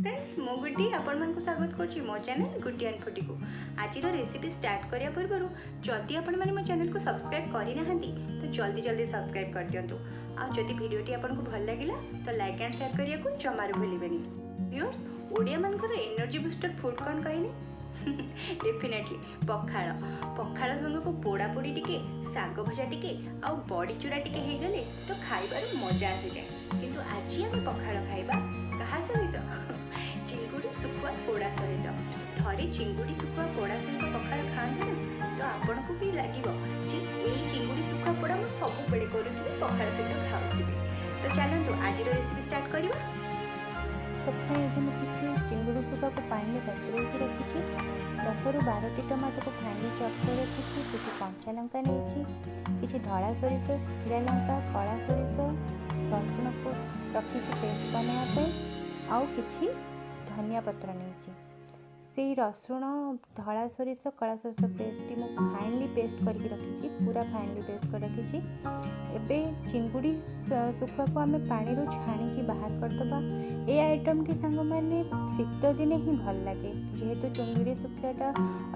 Friends मो गुड्डी आपण स्वागत करुच्ची मो चैनल गुड्डी एंड फूडी को आज रेसिपी स्टार्ट करिया पूर्व जदि आपण मैंने मो चैनल को सब्सक्राइब करना तो जल्दी जल्दी सब्सक्राइब कर दिंतु आदि भिडियोटी आपको भल लगे तो लाइक एंड शेयर करने को जमार भूलें व्यूअर्स ओडिया मानकर एनर्जी बुस्टर फूड कौन कहले डेफिनेटली पखाड़ पखाड़ संग को पोड़ा पोड़ी टिके साग भजा टिके आ बड़ी चूरा टिके हो गले तो खाइबार मजा आसी जाए किंतु आज आम पखाड़ खाइबा कहा सहित चिंगुड़ी सुखुआ पोड़ा सहित थे चिंगुड़ी सुखुआ पोड़ा सहित पखाड़ खाते ना तो आपन को भी लगे चिंगुड़ी सुखुआ पोड़ा मुझे सब बेले करुँगी पखाड़ सहित खाऊी तो चलतु आज रेसिपी स्टार्ट करवा किसी चिंगुड़ी सुखा को पानी में बतुरे रखी 10 ରୁ 12ଟି टमाटो को फाइनली चॉप कर रखी किसी कंचा लंका नहीं किसी धड़ा सोरिष शुखिला लंका कला सोरिष रसुण को रखी पेस्ट बनाया आउ किसी धनिया पत्र नहीं से रसुण धड़ा सोरिष कला सोरिष पेस्ट मुझे फाइनली पेस्ट करके रखी पूरा फाइनली पेस्ट कर रखी एवं चिंगुड़ी सुखुआ को आम पानी छाणी बाहर करदे ये आइटम टी सांग मैंने शीत दिने ही भल लगे जेहेतु चिंगुड़ी सुखुआटा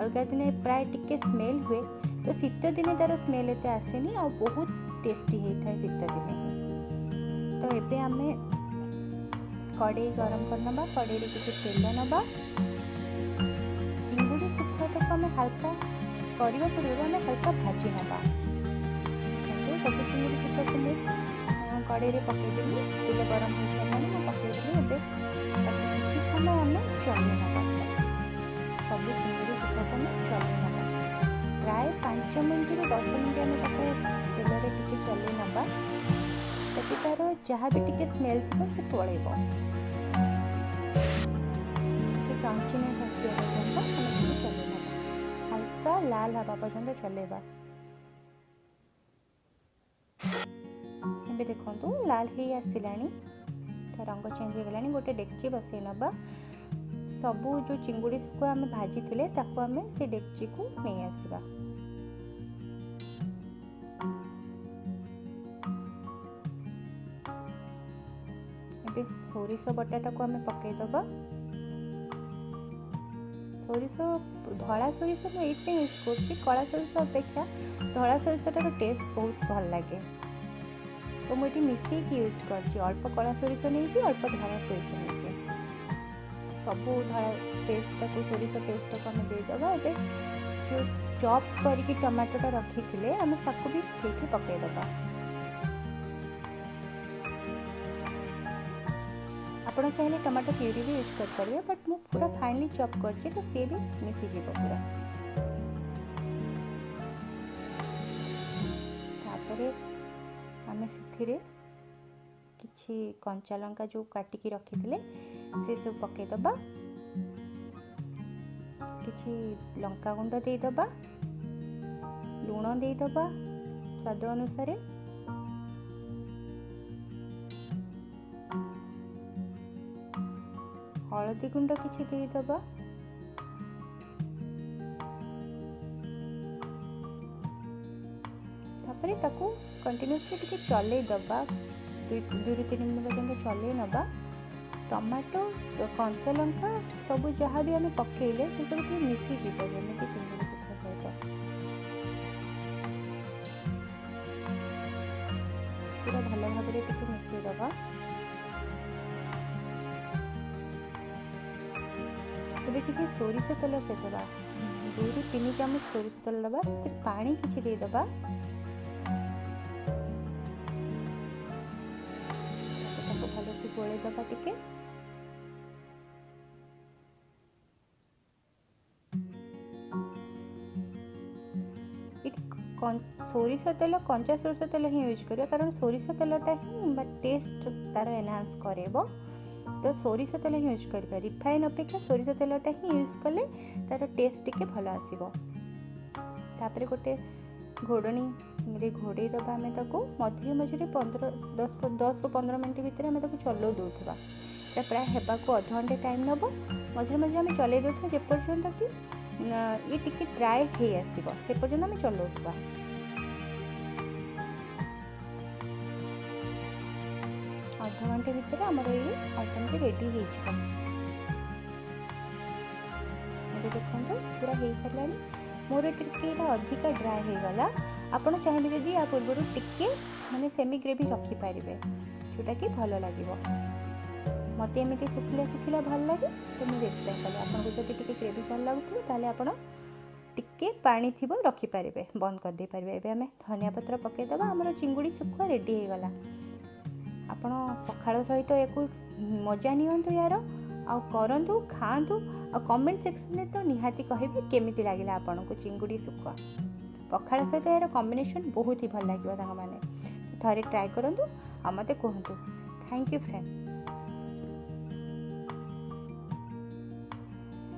अलग दिन प्राय टिके स्मेल हुए तो शीत दिने तार स्मेल एत आसेनी आ बहुत टेस्टी होता है शीत दिने ही तो ये आम कड़े गरम करना कड़े किसी तेल नवा चिंगुड़ी सुखुआटा को आम हल्का करने पूर्व आम हल्का भाजी ना सब चिंगुड़ी सुखुआ को कड़े पकईदेली तेल गरम हो सारे पकईदेली किसी समय आम चले ना सब चिंगुड़ी सुखुआ को चले ना प्राय 5 मिनट रू 10 मिनट आम तेल टिके चले ना ताकि तार जहाँ भी टिके स्मेल थो से पड़ेब क्रंचीनेस आसा पर्यटन चले ना हल्का लाल हवा पर्यटन चलेबा ए देखो लाल ही आसला तो रंग चेंज हो गलानी गोटे डेक्ची बसई नवा सबू जो चिंगुड़ी सुखुआ आम भाजी थे आम से डेक्ची को नहीं आसवा सोरिष बटाटा को आम पकईदबा सोरिष धला सोरिष मुझे यूज कर कला सोरिष अपेक्षा धला सोरिषटार टेस्ट बहुत भल लगे तो मुझे मिसेक यूज कर अल्प कला सोरिष नहीं अल्प धला सोरिष नहीं सब धला पेस्ट को सोरिष पेस्ट को आम देदेबा ए जो चॉप करके टमाटोटा रखी थे आम सबको भी से पकईदबा आपड़ चाहिए टमाटो प्यूरी भी यूज कर पारे बट मु पूरा फाइनली चॉप कर तो सी भी मिसीज पूरा आम से किछि कंचा लंका जो काटिकी रखी थे से सब पकईदबा किछि लंका गुंड देदबा लुण देदबा स्वाद अनुसार हलदी गुंड किछि देदबा तापरे ताकू कंटिन्यूअसली टिके चले दबा 2-3 मिनट पर्यंत चले नबा टमाटो कंचा लंका सब जहाँ भी आम पकईले सब मिसी जीव जमी चिंगुड़ी सुखुआ सहित पूरा भल भाव मिसईदबा तेज किसी सोरिष तेल सेटवा 2-3 चामच सोरिष तेल दबा पानी किछि देदबा भल से गोले दबा टिके सोरिष तेल कंचा सोरिष तेल ही यूज करियो कारण सोरिष तेलटा ही टेस्ट तार एनहांस करेबो तो सोरिष तेल ही यूज कर रिफाइन अपेक्षा सोरिष तेलटा ही यूज कले तार टेस्ट टिके भल आसीबो तापरे गोटे घोड़नी रे घोड़े दबा आम मझे मझे 10 ରୁ 15 मिनट भितर आम चलो दूसरा प्राय हेबा को अध घंटे टाइम नब मझे मझे आम चल दूसरा जेपर्यंत कि ये टिके ड्राए हो आसो से पर्यंत आम चलाउवा अध घंटे भितर आमर ये आइटम रेडी हो देखो पूरा हो सारा मोर टिके अधिका ड्राए हो गला आपण चाहिए जदि या पूर्व टिके माने सेमी ग्रेवी रखिपारे जोटा कि भल लगे मत एमती सुखिला सुखिला भल लगे तो मुझे कल आपको जब टी ग्रेवी भल लगुव ताले आप टिके पानी थी रखिपारे बंद कर दे पारे। एबे आमे धनिया पत्र पकईदबा आमर चिंगुड़ी सुखुआ रेडी हो गला। आपण पखाल सहित एक मजा नियंतु यार आ करंतु खाआंतु आ कमेंट सेक्शन में तो निहाती कहबे केमिति लागिला आपनको चिंगुड़ी सुखुआ पखाल सहित यार कॉम्बिनेशन बहुत ही भल लगे। थाने थरे ट्राए करंतु आ मते कहंतु। Thank you friend.